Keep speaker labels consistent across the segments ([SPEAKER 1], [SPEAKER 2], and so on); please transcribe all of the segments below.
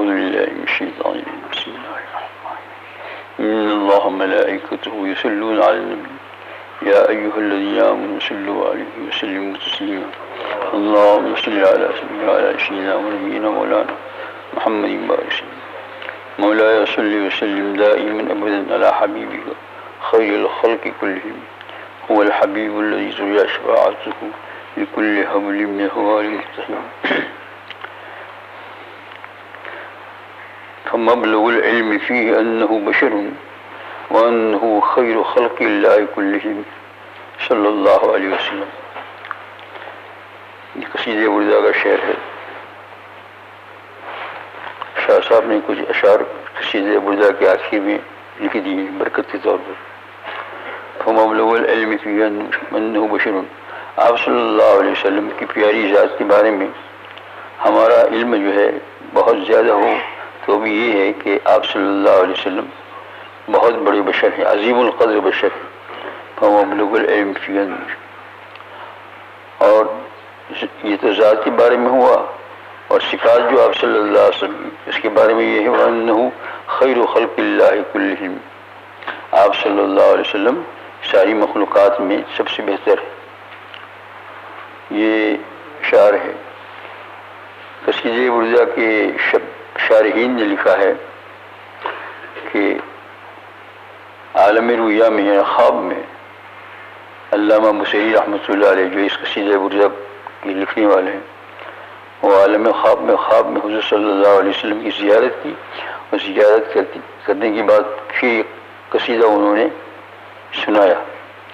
[SPEAKER 1] أعوذ بالله من الشيطان الرجيم بسم الله الرحمن الرحيم إن الله وملائكته يصلون على النبي يا أيها الذين آمنوا صلوا عليه وسلموا تسليما اللهم صل على سيدنا ونبينا مولانا محمد وسلم مولاي صل وسلم دائما أبدا على حبيبك خير الخلق كلهم هو الحبيب الذي ترجى شفاعته لكل حبل من هوال مقتحم فمبلغ العلم فيه أنه بشر وأنه خير خلق الله كلهم صلی اللہ علیہ وسلم. یہ قصیدہ بردہ کا شعر ہے. شاہ صاحب نے کچھ اشعار قصیدہ بردہ کے آخر میں لکھ دیے برکت کے طور پر. فمبلغ العلم فيه أنه بشر. آپ صلی اللہ علیہ وسلم کی پیاری ذات کے بارے میں ہمارا علم جو ہے بہت زیادہ ہو تو بھی یہ ہے کہ آپ صلی اللہ علیہ وسلم بہت بڑے بشر ہیں، عظیم القدر بشر ہیں. فمبلغ العلم فيه اور یہ تو ذات کے بارے میں ہوا، اور صفات جو آپ صلی اللہ علیہ وسلم اس کے بارے میں یہ ہے وَأَنَّهُ خَيْرُ خَلْقِ اللَّهِ كُلِّهِمْ. آپ صلی اللہ علیہ وسلم ساری مخلوقات میں سب سے بہتر ہے. یہ شعر ہے. قصیدہ بردہ کے شارحین نے لکھا ہے کہ عالم رویا میں خواب میں علامہ بصیری رحمۃ اللہ علیہ جو اس قصیدہ بردہ کے لکھنے والے ہیں، وہ عالم خواب میں حضور صلی اللہ علیہ وسلم کی زیارت کی، اور زیارت کرنے کے بعد پھر قصیدہ انہوں نے سنایا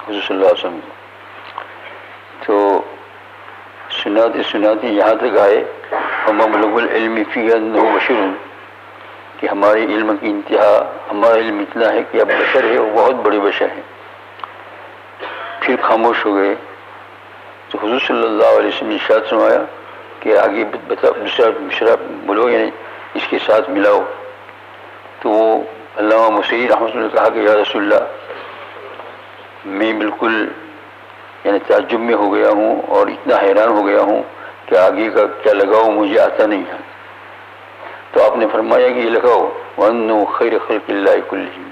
[SPEAKER 1] حضور صلی اللہ علیہ وسلم کو. تو سناتے یہاں تک آئے وَمَبْلَغُ الْعِلْمِ فِيهِ أَنَّهُ بَشَرٌ کہ ہمارے علم کی انتہا، ہمارا علم اتنا ہے کہ اب بشر ہے، وہ بہت بڑے بشر ہیں. پھر خاموش ہو گئے. تو حضور صلی اللہ علیہ وسلم نے ارشاد فرمایا کہ آگے دوسرا بولو، یعنی اس کے ساتھ ملاؤ. تو وہ علامہ بصیری رحمۃ اللہ نے کہا کہ یا رسول اللہ میں بالکل یعنی تعجب میں ہو گیا ہوں اور اتنا حیران ہو گیا ہوں کہ آگے کا کیا لگاؤ مجھے آتا نہیں ہے. تو آپ نے فرمایا کہ یہ لگاؤ وَأَنَّهُ خَيْرُ خَلْقِ اللَّهِ كُلِّهِمْ.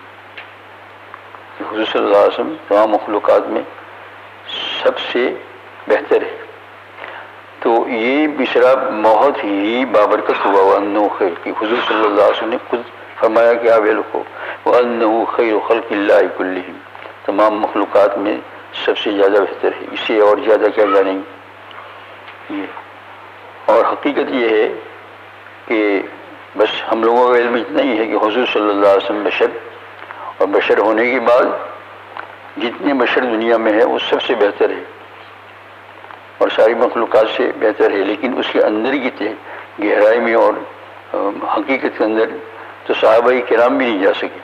[SPEAKER 1] حضور صلی اللہ علیہ وسلم تمام مخلوقات میں سب سے بہتر ہے. تو یہ بشرا بہت ہی بابرکت ہوا وَأَنَّهُ خَيْرُ کہ حضور صلی اللہ علیہ وسلم نے خود فرمایا کہ آپ یہ لکھو وَأَنَّهُ خَيْرُ خَلْقِ اللَّهِ كُلِّهِمْ تمام مخلوقات میں سب سے زیادہ بہتر ہے، اس سے اور زیادہ کیا جانیں گے. اور حقیقت یہ ہے کہ بس ہم لوگوں کا علم اتنا ہی ہے کہ حضور صلی اللہ علیہ وسلم بشر، اور بشر ہونے کے بعد جتنے بشر دنیا میں ہے وہ سب سے بہتر ہے اور ساری مخلوقات سے بہتر ہے. لیکن اس کے اندر کی گہرائی میں اور حقیقت کے اندر تو صحابہ کرام بھی نہیں جا سکے.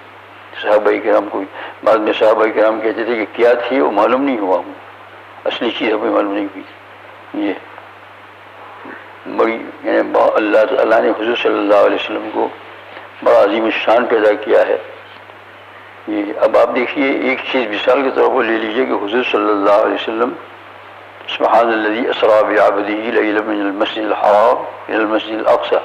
[SPEAKER 1] صحابہ کرام کو بعد میں صحابہ کرام کہتے تھے کہ کیا تھی وہ معلوم نہیں ہوا، ہوں اصلی چیز ہمیں معلوم نہیں ہوئی. یہ بڑی یعنی اللہ تعالیٰ نے حضور صلی اللہ علیہ وسلم کو بڑا عظیم الشان پیدا کیا ہے. یہ اب آپ دیکھیے ایک چیز مثال کے طور پر لے لیجئے کہ حضور صلی اللہ علیہ وسلم سبحان الذی اسریٰ بعبدہ لیلا من المسجد الحرام الی المسجد الاقصی،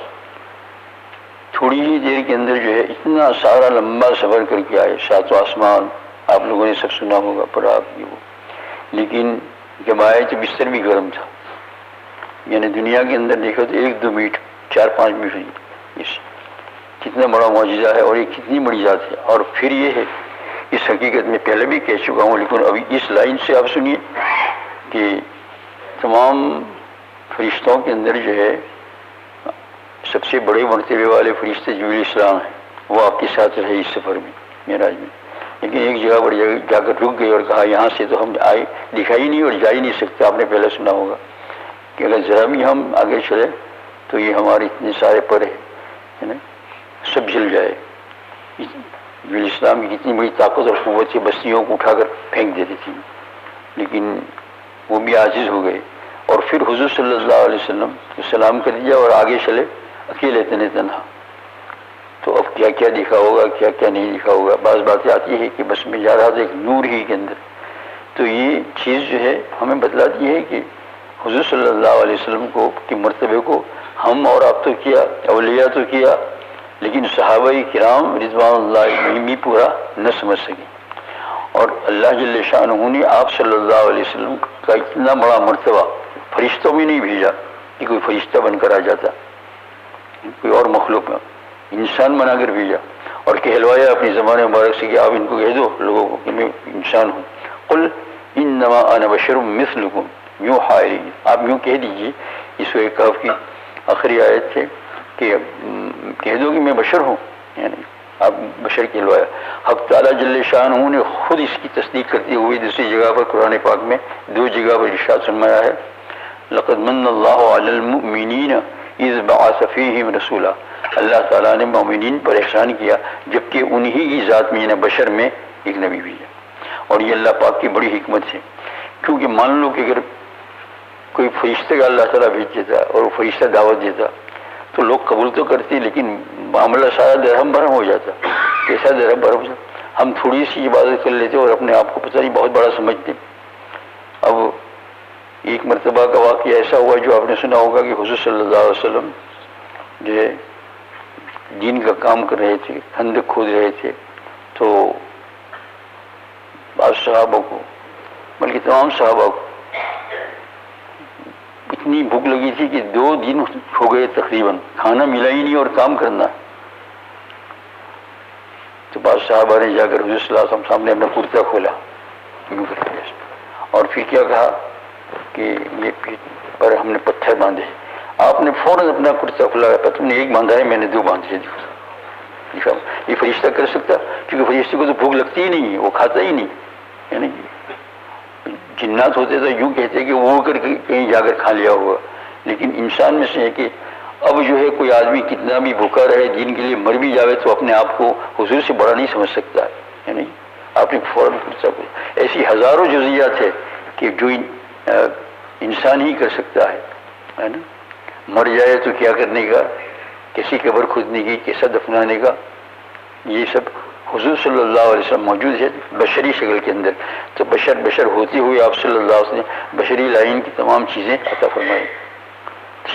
[SPEAKER 1] تھوڑی ہی دیر کے اندر جو ہے اتنا سارا لمبا سفر کر کے آئے. 7 آسمان آپ لوگوں نے سب سنا ہوگا، پڑھا آپ کی وہ. لیکن جب آئے تو بستر بھی گرم تھا. یعنی دنیا کے اندر دیکھو تو 1-2 منٹ 4-5 منٹ ہوئی. کتنا بڑا معجزہ ہے اور یہ کتنی بڑی ذات ہے. اور پھر یہ ہے اس حقیقت میں پہلے بھی کہہ چکا ہوں، لیکن ابھی اس لائن سے آپ سنیے کہ تمام فرشتوں کے اندر جو ہے سب سے بڑے مرتبے والے فرشتے جبریل السلام ہیں، وہ آپ کے ساتھ رہے اس سفر میں معراج میں. لیکن ایک جگہ پر جا کر رک گئے اور کہا یہاں سے تو ہم آئے دکھائی نہیں اور جا ہی نہیں سکتے. آپ نے پہلے سنا ہوگا کہ اگر ذرا بھی ہم آگے چلے تو یہ ہمارے اتنے سارے پر ہے نا سب جل جائے. جبریل السلام کی کتنی بڑی طاقت اور قوت سے بستیوں کو اٹھا کر پھینک دیتی تھی، لیکن وہ بھی عاجز ہو گئے. اور پھر حضور صلی اللہ علیہ وسلم کو سلام کر دیا اور آگے چلے اکیلے تنہا. تو اب کیا کیا دکھا ہوگا، کیا کیا نہیں دکھا ہوگا. بعض باتیں آتی ہے کہ بس میں جا رہا تھا ایک نور ہی کے اندر. تو یہ چیز جو ہے ہمیں بتلاتی ہے کہ حضور صلی اللہ علیہ وسلم کو کے مرتبے کو ہم اور آپ تو کیا، اولیاء تو کیا، لیکن صحابہ کرام رضوان اللہ علیہم بھی پورا نہ سمجھ سکے. اور اللہ جل شانہ نے آپ صلی اللہ علیہ وسلم کا اتنا بڑا مرتبہ فرشتوں میں نہیں بھیجا کہ کوئی فرشتہ بن کر آ جاتا، کوئی اور مخلوق انسان بنا کر بھیجا اور کہلوایا اپنی زبان مبارک سے کہ آپ ان کو کہہ دو لوگوں کو کہ میں انسان ہوں. قل انما انا بشر مثلکم یوحی الی، آپ یوں کہہ دیجیے. اس سورہ کہف کی آخری آیت ہے کہ کہہ دو کہ میں بشر ہوں، یعنی آپ بشر کہلوایا. حق تعالیٰ جل شانہ نے خود اس کی تصدیق کرتے ہوئے دوسری جگہ پر قرآن پاک میں 2 جگہ پر ارشاد فرمایا ہے لقد من اللہ علی المؤمنین اذ بعث فیہم رسولا. اللہ تعالیٰ نے مومنین پر احسان کیا جبکہ انہی کی ذات میں یعنی بشر میں ایک نبی بھیجا. اور یہ اللہ پاک کی بڑی حکمت ہے، کیونکہ مان لو کہ اگر کوئی فرشتے کا اللہ تعالیٰ بھیج دیتا اور وہ فرشتہ دعوت دیتا تو لوگ قبول تو کرتے لیکن معاملہ سارا درہم برہم ہو جاتا. کیسا درہم برہم ہو جاتا؟ ہم تھوڑی سی عبادت کر لیتے اور اپنے آپ کو پتہ نہیں بہت بڑا سمجھتے. اب ایک مرتبہ کا واقعہ ایسا ہوا جو آپ نے سنا ہوگا کہ حضور صلی اللہ علیہ وسلم جو ہے دین کا کام کر رہے تھے، خندق کھود رہے تھے، تو بعض صحابہ کو بلکہ تمام صحابہ کو اتنی بھوک لگی تھی کہ 2 دن ہو گئے تقریباً، کھانا ملا ہی نہیں اور کام کرنا. تو بعض صحابہ نے جا کر حضور صلی اللہ علیہ وسلم سامنے اپنا کرتا کھولا اور پھر کیا کہا کہ یہ پیٹ پر ہم نے پتھر باندھے. آپ نے فوراً اپنا کرتا کھلا، تم نے 1 باندھا ہے میں نے 2 باندھے. دیکھا یہ فرشتہ کر سکتا؟ کیونکہ فرشتے کو تو بھوک لگتی ہی نہیں، وہ کھاتا ہی نہیں. یعنی جنات ہوتے تو یوں کہتے کہ وہ کر کے کہیں جا کر کھا لیا ہوگا، لیکن انسان میں سے ہے کہ اب جو ہے کوئی آدمی کتنا بھی بھوکا رہے دین کے لیے مر بھی جاوے تو اپنے آپ کو حضور سے بڑا نہیں سمجھ سکتا ہے. یعنی آپ نے فوراً کرتا کھولا. ایسی ہزاروں جزیات ہے کہ جو انسان ہی کر سکتا ہے نا. مر جائے تو کیا کرنے کا، کیسی قبر کھودنے کی، کیسا دفنانے کا، یہ سب حضور صلی اللہ علیہ وسلم موجود ہے بشری شکل کے اندر. تو بشر ہوتے ہوئے آپ صلی اللہ علیہ وسلم نے بشری لائن کی تمام چیزیں عطا فرمائی،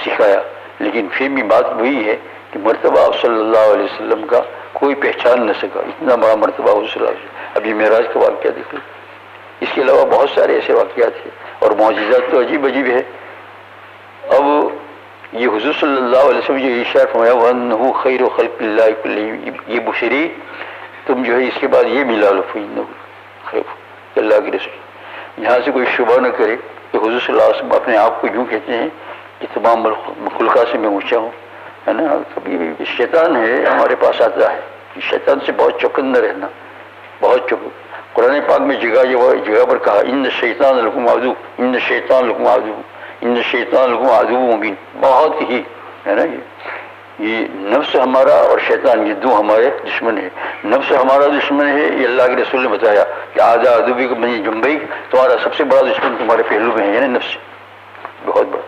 [SPEAKER 1] سکھایا. لیکن پھر بھی بات وہی ہے کہ مرتبہ آپ صلی اللہ علیہ وسلم کا کوئی پہچان نہ سکا. اتنا بڑا مرتبہ حضور صلی اللہ علیہ وسلم. ابھی معراج کا واقعہ دیکھ لو. اس کے علاوہ بہت سارے ایسے واقعات ہیں اور معجزات تو عجیب عجیب ہے. اب یہ حضور صلی اللہ علیہ وسلم جو ارشاد فرمایا وَأَنَّهُ خَيْرُ خَلْقِ اللَّهِ كُلِّهِمْ، یہ بشری تم جو ہے اس کے بعد یہ ملا لو فَإِنَّهُ خَيْرُ اللہ کے رسول. یہاں سے کوئی شبہ نہ کرے کہ حضور صلی اللہ علیہ وسلم اپنے آپ کو یوں کہتے ہیں کہ تمام مخلوقات سے میں اونچا ہوں، ہے نا. کبھی بھی شیطان ہے ہمارے پاس آتا ہے، شیطان سے بہت چوکنا رہنا، بہت چوکن. قرآن پاک میں جگہ پر کہا ان الشیطان لکم عدو، ان الشیطان لکم عدو، ان الشیطان لکم عدو مبین. بہت ہی ہے نا. یہ نفس ہمارا اور شیطان یہ 2 ہمارے دشمن ہیں. نفس ہمارا دشمن ہے، یہ اللہ کے رسول نے بتایا کہ آدھا ادبی کو بنی جنبئی، تمہارا سب سے بڑا دشمن تمہارے پہلو میں ہے یعنی نفس، بہت بڑا.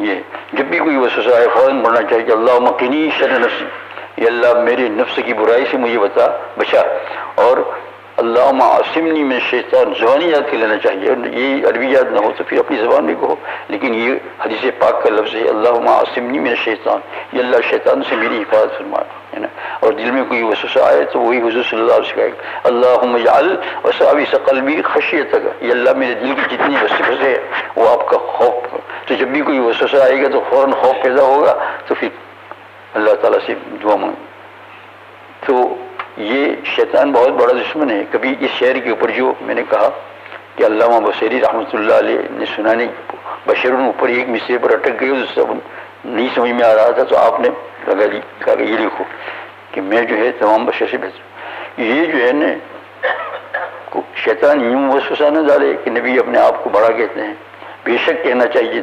[SPEAKER 1] یہ جب بھی کوئی وسوسہ آئے فوراً پڑھنا چاہیے کہ اللہم قنی شر نفسی، یہ اللہ میرے نفس کی برائی سے مجھے بچا. اور اللہم عاصمنی من الشیطان، زبانی یاد کر لینا چاہیے. یہ عربی یاد نہ ہو تو پھر اپنی زبان میں کہو، لیکن یہ حدیث پاک کا لفظ ہے اللہم عاصمنی من الشیطان، یہ اللہ شیطان سے میری حفاظت فرما ہے نا. اور دل میں کوئی وسوسہ آئے تو وہی حضور صلی اللہ علیہ وسلم کہا اللہم اجعل وساوس قلبی خشیتک، یہ اللہ میرے دل کی جتنی وسوسے ہے وہ آپ کا خوف. تو جب بھی کوئی وسوسہ آئے گا تو فوراً خوف پیدا ہوگا تو پھر اللہ تعالیٰ سے دعا مانگ. تو یہ شیطان بہت بڑا دشمن ہے. کبھی اس شعر کے اوپر جو میں نے کہا کہ علامہ بصیری رحمۃ اللہ علیہ نے سنانے بشروں اوپر ایک مصرے پر اٹک گئی، اس سب نہیں سمجھ میں آ رہا تھا تو آپ نے لگا دی، کہا کہ یہ لکھو کہ میں جو ہے تمام بشر سے بہتر. یہ جو ہے نا شیطان یوں وسوسہ نہ ڈالے کہ نبی اپنے آپ کو بڑا کہتے ہیں. بے شک کہنا چاہیے،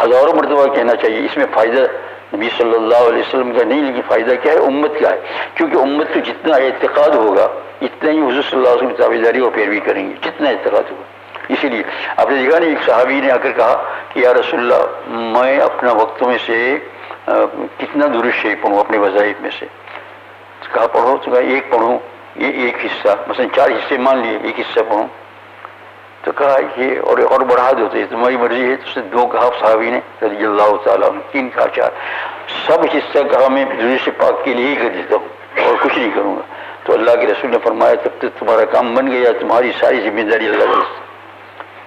[SPEAKER 1] ہزاروں مرتبہ کہنا چاہیے. اس میں فائدہ نبی صلی اللہ علیہ وسلم کا نہیں، لیکن فائدہ کیا ہے امت کا ہے. کیونکہ امت کو جتنا اعتقاد ہوگا اتنا ہی حضور صلی اللہ علیہ وسلم کی تابعداری اور پیروی کریں گے، جتنا اعتقاد ہوگا. اسی لیے آپ نے دیکھا نہیں ایک صحابی نے آ کر کہا کہ یا رسول اللہ میں اپنا وقت میں سے کتنا درود شریف پڑھوں اپنے وظائف میں سے. کہا پڑھو، تو کہا 1 پڑھوں، یہ 1 حصہ، مثلا 4 حصے مان لیے، 1 حصہ پڑھوں. تو کہا یہ اور بڑھا دو تو تمہاری مرضی ہے. تو اس نے 2 کہا صحابی نے رضی اللہ تعالیٰ عنہ، 3 کہا 4، سب حصہ کہا میں درود پاک کے لیے ہی کر دیتا ہوں. اور کچھ نہیں کروں گا. تو اللہ کے رسول نے فرمایا تب تک تمہارا کام بن گیا, تمہاری ساری ذمہ داری اللہ تعالیٰ.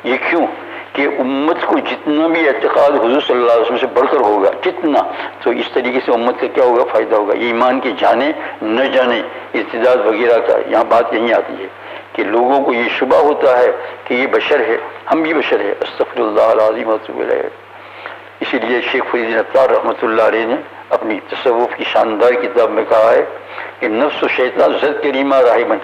[SPEAKER 1] یہ کیوں کہ امت کو جتنا بھی اعتقاد حضور صلی اللہ علیہ وسلم سے بڑھ کر ہوگا جتنا, تو اس طریقے سے امت کا کیا ہوگا, فائدہ ہوگا. یہ ایمان کے جانے نہ جانے ارتداد وغیرہ کا یہاں بات یہیں آتی ہے کہ لوگوں کو یہ شبہ ہوتا ہے کہ یہ بشر ہے, ہم بھی بشر ہے. استغفر اللہ العظیم واتوب الیہ. اسی لیے شیخ فرید الدین عطار رحمۃ اللہ علیہ نے اپنی تصوف کی شاندار کتاب میں کہا ہے کہ نفس و شیطان زد کریمہ راہبن,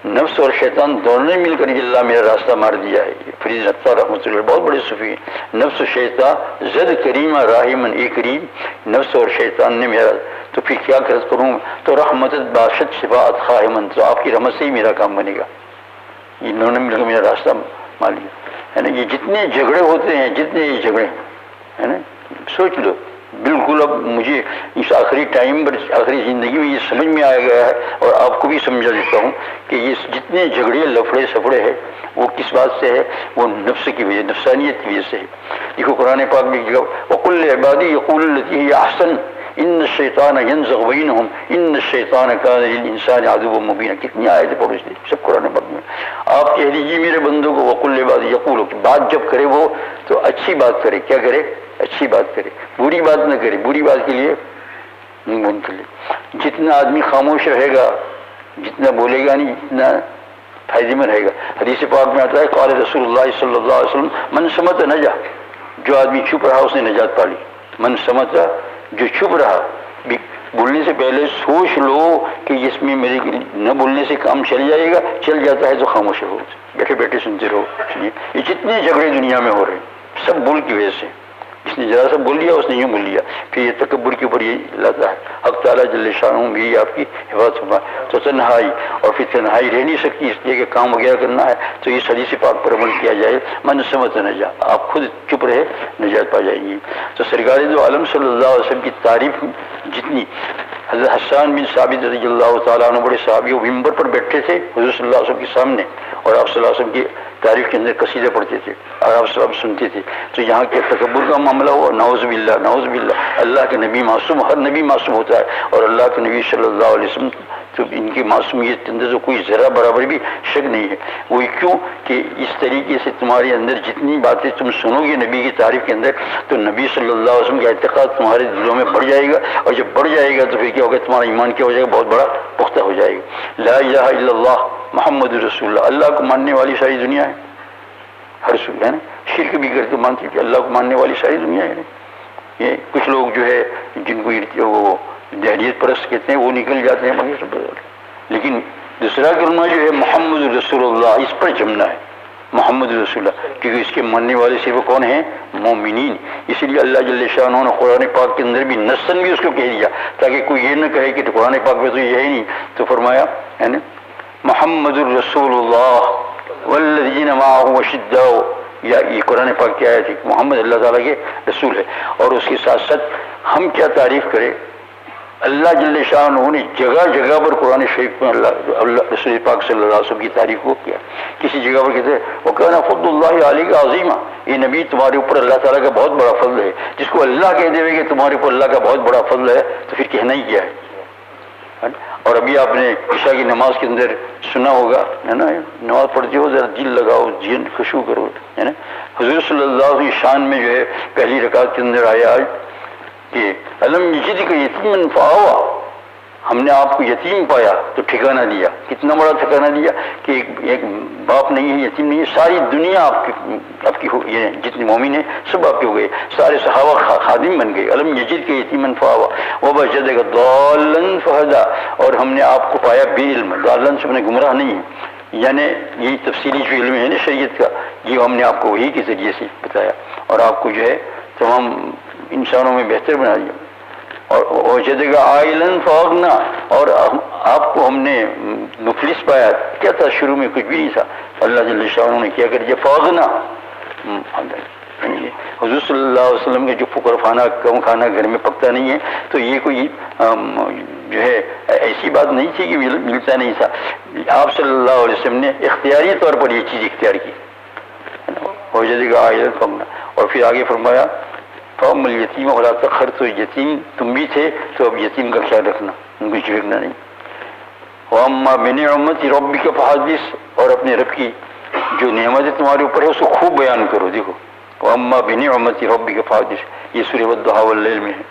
[SPEAKER 1] نفس اور شیطان دونوں نے مل کر اللہ میرا راستہ مار دیا ہے. فرید عطار رحمۃ اللہ بہت بڑے صوفی ہیں. نفس و شیطان زد کریمہ راہمن, ایک کریم نفس اور شیطان نے میرا, تو پھر کیا کروں, تو رحمت باشد شفاعت خواہمن, تو آپ کی رحمت سے ہی میرا کام بنے گا. انہوں نے مل کر میرا راستہ مار لیا ہے نا. یہ جتنے جھگڑے ہوتے ہیں, جتنے یہ جھگڑے ہے نا, سوچ لو. بالکل اب مجھے اس آخری ٹائم پر, آخری زندگی میں یہ سمجھ میں آ گیا ہے, اور آپ کو بھی سمجھا دیتا ہوں کہ یہ جتنے جھگڑے لفڑے سفڑے ہیں وہ کس بات سے ہے, وہ نفس کی وجہ, نفسانیت کی وجہ سے ہے. دیکھو قرآن پاک میں وَقُلْ عِبَادِي يَقُولُ الَّتِي هِيَ أَحْسَنُ إِنَّ الشَّيْطَانَ يَنزَغُ بَيْنَهُمْ إِنَّ الشَّيْطَانَ كَانَ لِلْإِنسَانِ عَدُوًّا مُبِينًا. کتنی آیتیں پڑھو اس لیے, سب قرآن پاک میں. آپ کہہ دیجیے میرے بندوں کو وَقُلْ عِبَادِي يَقُولُ, کہ بات جب کرے وہ تو اچھی بات کرے. کیا کرے, اچھی بات کرے, بری بات نہ کرے. بری بات کے لیے منہ بند کر لے. جتنا آدمی خاموش رہے گا, جتنا بولے گا نہیں, جتنا فائدے میں رہے گا. حدیث پاک میں آتا ہے قال رسول اللہ صلی اللہ علیہ وسلم من سمت نجا, جو آدمی چپ رہا اس نے نجات پا لی. من سمت, جو چپ رہا, بولنے سے پہلے سوچ لو کہ اس میں میرے نہ بولنے سے کام چل جائے گا, چل جاتا ہے تو خاموش رہو, بیٹھے بیٹھے سنتے رہو. یہ جتنے جھگڑے دنیا میں ہو رہے ہیں سب بول کی وجہ سے. اس نے ذرا سا بول لیا, اس نے یوں بول لیا, پھر یہ تکبر کے اوپر یہ لاتا ہے. حق تعالیٰ جل شانہ بھی آپ کی حفاظت فرمائے. تو تنہائی, اور پھر تنہائی رہ نہیں سکتی, اس لیے کہ کام وغیرہ کرنا ہے تو اس حدیث پاک پر عمل کیا جائے. من سمت نجا, آپ خود چپ رہے نجات پا جائیں گے. تو سرکار دو عالم صلی اللہ علیہ وسلم کی تعریف جتنی, حضرت حسان بن ثابت رضی اللہ تعالیٰ عنہ بڑے صحابی وہ ممبر پر بیٹھے تھے حضور صلی اللہ علیہ وسلم کے سامنے, اور آپ صلی اللہ علیہ وسلم کی تعریف کے اندر قصیدے پڑھتے تھے اور آپ سب سنتے تھے. تو یہاں کے تکبر کا معاملہ ہوا, نعوذ باللہ نعوذ باللہ. اللہ کے نبی معصوم, ہر نبی معصوم ہوتا ہے, اور اللہ کے نبی صلی اللہ علیہ وسلم تو ان کی معصومیت کے اندر تو کوئی ذرا برابر بھی شک نہیں ہے. وہ کیوں کہ اس طریقے سے تمہارے اندر جتنی باتیں تم سنو گے نبی کی تعریف کے اندر, تو نبی صلی اللہ علیہ وسلم کا اعتقاد تمہارے دلوں میں بڑھ جائے گا, اور جب بڑھ جائے گا تو پھر کیا ہوگا, تمہارا ایمان کیا ہو جائے گا, بہت بڑا پختہ ہو جائے گا. لا الہ الا اللہ محمد رسول اللہ, اللہ کو ماننے والی ساری دنیا ہے. ہر سو ہے نا, شرک بھی کرتے مانتے کہ اللہ کو ماننے والی ساری دنیا ہے. یہ کچھ لوگ جو ہے جن کو وہ دہریت پرست کہتے ہیں وہ نکل جاتے ہیں مگر سب, لیکن دوسرا کلمہ جو ہے محمد رسول اللہ, اس پر جمنا ہے محمد رسول اللہ, کیونکہ اس کے ماننے والے صرف کون ہیں, مومنین. اسی لیے اللہ جل شانہ نے قرآن پاک کے اندر بھی نصاً بھی اس کو کہہ دیا تاکہ کوئی یہ نہ کہے کہ قرآن پاک میں تو یہ ہے نہیں. تو فرمایا ہے نا محمد الرسول اللہ والذین معه اشداء, یا یہ قرآن پاک کی آیت ہے کہ محمد اللہ تعالیٰ کے رسول ہے. اور اس کے ساتھ ساتھ ہم کیا تعریف کریں, اللہ جل شانہ نے جگہ جگہ پر قرآن شریف میں اللہ رسول پاک صلی اللہ علیہ وسلم کی تعریف کو کیا. کسی جگہ پر کہتے ہیں وَكَانَ فَضْلُ اللَّهِ عَلَيْكَ عَظِيمًا, یہ نبی تمہارے اوپر اللہ تعالیٰ کا بہت بڑا فضل ہے. جس کو اللہ کہہ دے کہ تمہارے اوپر اللہ کا بہت بڑا فضل ہے تو پھر کہنا ہی کیا ہے. اور ابھی آپ نے عشاء کی نماز کے اندر سنا ہوگا ہے نا, نماز پڑھتے ہو ذرا دل لگاؤ, جن خشوع کرو ہے نا. حضور صلی اللہ علیہ وسلم شان میں جو ہے پہلی رکعت کے اندر آیا کہ الم یجدک یتیما فآویٰ, ہم نے آپ کو یتیم پایا تو ٹھکانہ دیا. کتنا بڑا ٹھکانہ دیا کہ ایک باپ نہیں ہے, یتیم نہیں ہے, ساری دنیا آپ کی یہ جتنے مومن ہیں سب آپ کے ہو گئے, سارے صحابہ خادم بن گئے. الم یجد کے یتیما فآویٰ ووجدک ضالا فہدیٰ, اور ہم نے آپ کو پایا بے علم, ضالا سے میں گمراہ نہیں ہے, یعنی یہی تفصیلی جو علم ہے نا شریعت کا, یہ ہم نے آپ کو وہی کے ذریعے سے بتایا اور آپ کو جو ہے تمام انسانوں میں بہتر بنا دیا. اور جدگا عائلن فاغنا, اور آپ کو ہم نے مفلس پایا. کیا تھا شروع میں, کچھ بھی نہیں تھا, اللہ جل شانہ نے کیا کر دیا فاغنا. حضور صلی اللہ علیہ وسلم کے جو فقر خانہ کم کھانا گھر میں پکتا نہیں ہے, تو یہ کوئی جو ہے ایسی بات نہیں تھی کہ ملتا نہیں تھا. آپ صلی اللہ علیہ وسلم نے اختیاری طور پر یہ چیز اختیار کی. اور جدگا عائلن فاغنا, اور پھر آگے فرمایا فَأَمَّا الْيَتِيمَ وَلَا تَقْهَرْ, تو یتیم تم بھی تھے تو اب یتیم کا خیال رکھنا, ان کو جھڑکنا نہیں. وَأَمَّا بِنِعْمَتِ رَبِّكَ فَحَدِّثْ، اور اپنے رب کی جو نعمت ہے تمہارے اوپر ہے اس کو خوب بیان کرو. دیکھو وَأَمَّا بِنِعْمَتِ رَبِّكَ فَحَدِّثْ، یہ سورہ وَالضُّحَىٰ وَاللَّيْلِ میں ہے.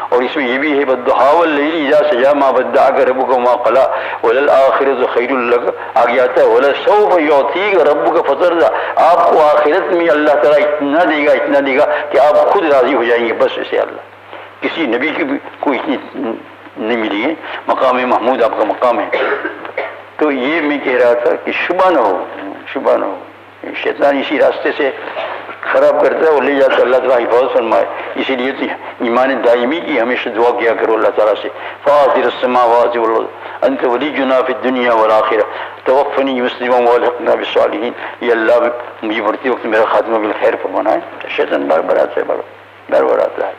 [SPEAKER 1] اور اس میں یہ بھی ہے وَالضُّحَىٰ وَاللَّيْلِ إِذَا سَجَىٰ مَا وَدَّعَكَ رَبُّكَ وَمَا قَلَىٰ وَلَلْآخِرَةُ خَيْرٌ لَكَ. آگے آتا ہے وَلَسَوْفَ يُعْطِيكَ رَبُّكَ فَتَرْضَىٰ، آپ کو آخرت میں اللہ تعالیٰ اتنا دے گا کہ آپ خود راضی ہو جائیں گے. بس اسے اللہ کسی نبی کی بھی کوئی اتنی نہیں ملی ہے. مقام محمود آپ کا مقام ہے. تو یہ میں کہہ رہا تھا کہ شبہ نہ ہو شیطان اسی راستے سے خراب کرتا ہے اور لے جاتا ہے. اللہ تعالیٰ حفاظت فرمائے. اسی لیے تو ایمان دائمی کی ہمیشہ دعا کیا کرو اللہ تعالیٰ سے. فاطر السماوات والارض انت ولینا فی الدنیا والآخرہ توفنی مسلما والحقنا بالصالحین. یہ اللہ مجھے مرتے وقت میرا خاتمہ بالخیر فرمانا ہے. شیطان بار بار آتا ہے.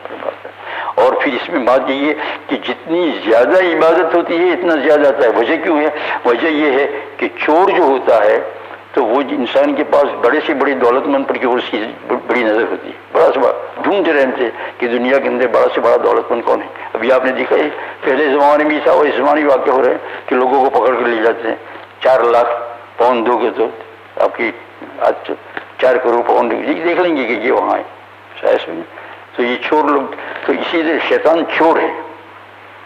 [SPEAKER 1] اور پھر اس میں بات یہ ہے کہ جتنی زیادہ عبادت ہوتی ہے اتنا زیادہ آتا ہے. وجہ کیوں ہے؟ وجہ یہ ہے کہ چور جو ہوتا ہے تو وہ انسان کے پاس بڑے سے بڑی دولت مند پر کی اس کی بڑی نظر ہوتی ہے. بڑا سے بڑا ڈھونڈتے رہتے کہ دنیا کے اندر بڑا سے بڑا دولت مند کون ہے. ابھی آپ نے دیکھا ہے پہلے زمانے میں تھا اور اس زمانے میں واقع ہو رہے ہیں کہ لوگوں کو پکڑ کر لے جاتے ہیں. 4 لاکھ پاؤنڈ دو گے تو آپ کی 4 کروڑ پاؤنڈ دیکھ لیں گے کہ یہ وہاں ہے. تو یہ چور لوگ تو اسی لیے شیطان چور ہے،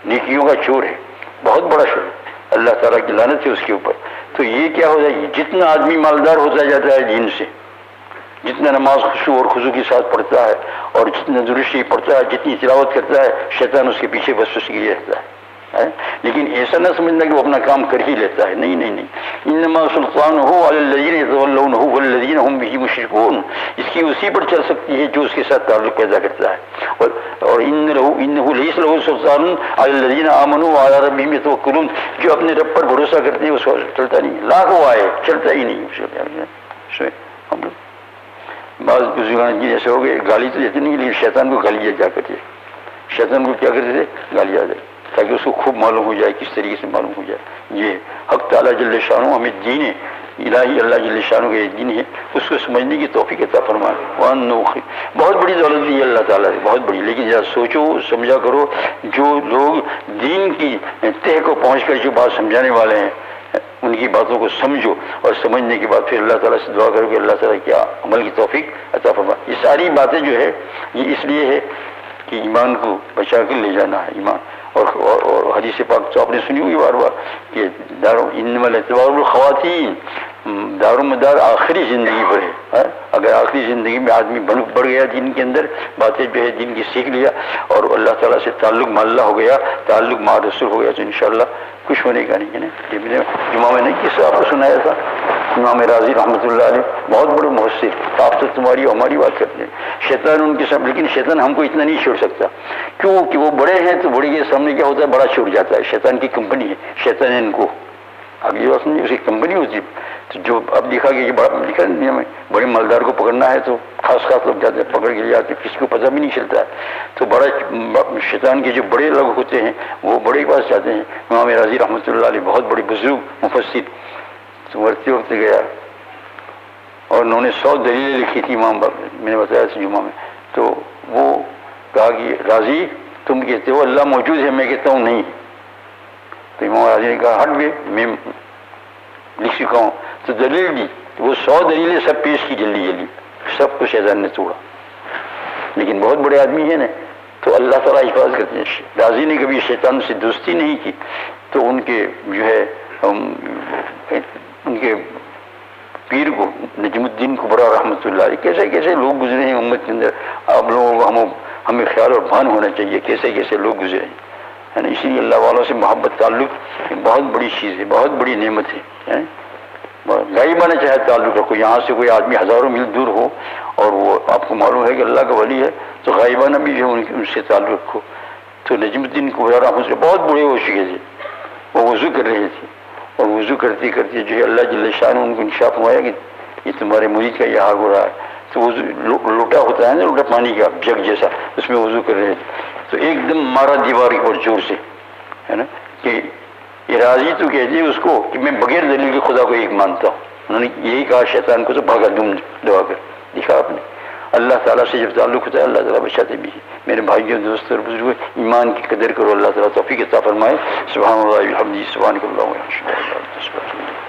[SPEAKER 1] نیکیوں کا چور ہے، بہت بڑا چور ہے. اللہ تعالیٰ کی لعنت ہے اس کے اوپر. تو یہ کیا ہو جائے گی؟ جتنا آدمی مالدار ہوتا جاتا ہے دین سے، جتنا نماز خشوع اور خضوع کے ساتھ پڑھتا ہے اور جتنا درستی پڑھتا ہے، جتنی تلاوت کرتا ہے، شیطان اس کے پیچھے بس اس کے لیے رہتا ہے. لیکن ایسا نہ سمجھنا کہ وہ اپنا کام کر ہی لیتا ہے. نہیں. انما سلطانہ علی الذین یتولونہ والذین هم بہ مشرکون. اس کی اسی پر چل سکتی ہے جو اس کے ساتھ تعلق پیدا کرتا ہے. اور انہ لیس لہ سلطان علی الذین آمنوا وعلی ربہم یتوکلون. جو اپنے رب پر بھروسہ کرتے ہیں اس کو چلتا نہیں. لاکھ وہ آئے چلتا ہی نہیں. بعض بزرگان جی جیسے ہو گئے گالی تو دیتے نہیں لیکن شیطان کو گالی جا کرتے. شیطان کو کیا کرتے تھے؟ گالی آ جائے تاکہ اس کو خوب معلوم ہو جائے کس طریقے سے معلوم ہو جائے. یہ حق تعالیٰ جل شانہ ہمیں دین ہے الہی، اللہ جل شانہ کا یہ دین ہے، اس کو سمجھنے کی توفیق عطا فرمائے. بہت بڑی دولت دی ہے اللہ تعالیٰ نے، بہت بڑی. لیکن ذرا سوچو سمجھا کرو. جو لوگ دین کی تہ کو پہنچ کر جو بات سمجھانے والے ہیں ان کی باتوں کو سمجھو اور سمجھنے کے بعد پھر اللہ تعالیٰ سے دعا کرو کہ اللہ تعالیٰ کیا عمل کی توفیق عطا فرمائے. یہ ساری باتیں جو ہے یہ اس لیے ہے کہ ایمان کو بچا کر لے جانا ہے. ایمان اور حدیث پاک تو آپ نے سنی ہوئی بار بار کہ انما الاعتبار الخواتین، دار و مدار آخری زندگی پر ہے. اگر آخری زندگی میں آدمی بڑھ گیا دین کے اندر، باتیں جو ہے دین کی سیکھ لیا اور اللہ تعالیٰ سے تعلق مع اللہ ہو گیا، تعلق مع رسول ہو گیا تو انشاءاللہ کچھ ہونے کا نہیں ہے نا. یہ میں نے جمعہ میں نہیں کس آپ کو سنایا تھا. امام راضی رحمۃ اللہ علیہ بہت بڑے محسن. آپ تو تمہاری اور ہماری بات کرتے ہیں. شیطان ان کے سامنے، لیکن شیطان ہم کو اتنا نہیں چھوڑ سکتا. کیوں کہ وہ بڑے ہیں تو بڑے کے سامنے کیا ہوتا ہے؟ بڑا چھوٹ جاتا ہے. شیطان کی کمپنی ہے، شیطان ان کو اگلی بات سمجھے اس کی کمپنی ہوتی ہے. تو جو اب دیکھا گیا کہ بڑا لکھا دنیا میں بڑے مالدار کو پکڑنا ہے تو خاص لوگ جاتے ہیں، پکڑ کے لے جاتے ہیں، کسی کو پتہ بھی نہیں چلتا ہے. تو بڑا شیطان کے جو بڑے لوگ ہوتے ہیں وہ بڑے کے پاس جاتے ہیں. امام راضی رحمۃ اللہ علیہ بہت بڑے بزرگ مفسر، تو مرتے وقت گیا اور انہوں نے 100 دلیلیں لکھی تھی. امام میں نے بتایا تھا جمعہ میں. تو وہ کہا کہ راضی تم کہتے ہو اللہ موجود ہے، میں کہتا ہوں نہیں. تو امام راضی نے کہا ہٹ گئے، میں لکھ چکا ہوں. تو دلیل دی، وہ 100 دلیلیں سب پیش کی جلدی سب کو شیطان نے توڑا. لیکن بہت بڑے آدمی ہیں نا تو اللہ تعالیٰ حفاظت کرتے ہیں. راضی نے کبھی شیطان سے دوستی نہیں کی. تو ان کے جو ہے ان کے پیر کو نجم الدین کبریٰ رحمۃ اللہ علیہ، کیسے کیسے لوگ گزرے ہیں امت کے اندر. آپ لوگوں کو ہمیں خیال اور بھان ہونا چاہیے کیسے کیسے لوگ گزرے ہیں. اسی لیے اللہ والوں سے محبت تعلق بہت بڑی چیز ہے، بہت بڑی نعمت ہے. غائبانہ چاہے تعلق رکھو. یہاں سے کوئی آدمی ہزاروں میل دور ہو اور وہ آپ کو معلوم ہے کہ اللہ کا ولی ہے تو غائبانہ بھی جو ان سے تعلق رکھو. تو نجم الدین کبریٰ رحمۃ اللہ بہت بڑے ہو چکے تھے. وہ وضو کر رہے تھے اور وضو کرتے کرتے جو ہے اللہ جل شانہ ان کو انشاء فرمایا کہ یہ تمہارے مرید کا یہ حال ہو رہا ہے. تو وضو لوٹا ہوتا ہے نا، لوٹا پانی کا جگ جیسا، اس میں وضو کر رہے تھے. تو ایک دم مارا دیوار کی اور زور سے، ہے نا، کہ راضی تو کہتے اس کو کہ میں بغیر دلیل کے خدا کو ایک مانتا ہوں. انہوں نے یہی کہا شیطان کو تو بھاگا دم دبا کر. دیکھا آپ نے اللہ تعالیٰ سے جب تعلق ہوتا ہے اللہ تعالیٰ بچاتے بھی ہے۔ میرے بھائیوں دوستوں اور بزرگوں، ایمان کی قدر کرو، اللہ تعالیٰ توفیق عطا فرمائے۔ سبحان اللہ وبحمدہ، سبحانک اللہم وبحمدک۔